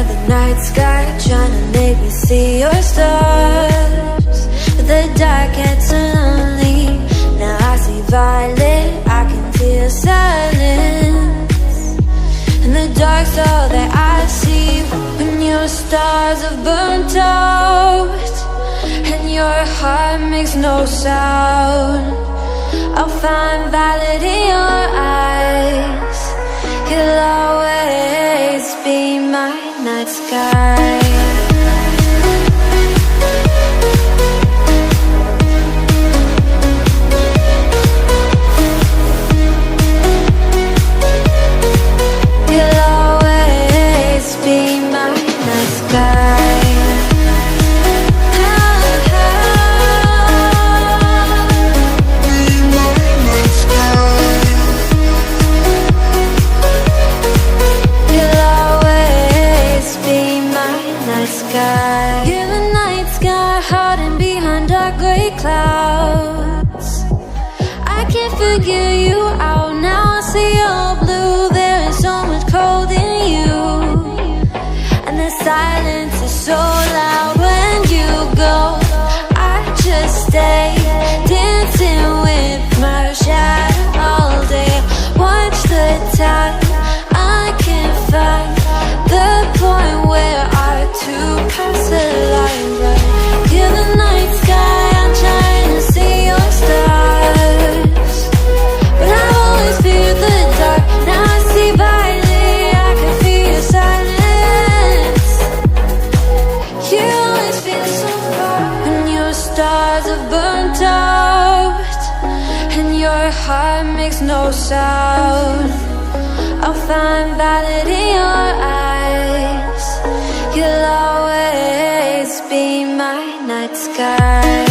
the night sky, trying to make me see your stars. But the dark gets so lonely. Now I see violet, I can feel silence. And the dark's all that I see. When your stars have burnt out and your heart makes no sound, I'll find violet in your eyes. You'll always be my night sky. You'll always be my night sky. You're the night sky, hiding behind dark gray clouds. I can't figure you out now. I see you're blue. There is so much cold in you, and the silence is so loud when you go. I just stay dancing with my shadow all day. Watch the tide. I can't find the point where our two pass the line, right? You're the night sky, I'm trying to see your stars, but I always fear the dark. Now I see violet, I can feel your silence. You always feel so far. When your stars have burnt out and your heart makes no sound, I'll find violet in your eyes. You'll always be my night sky.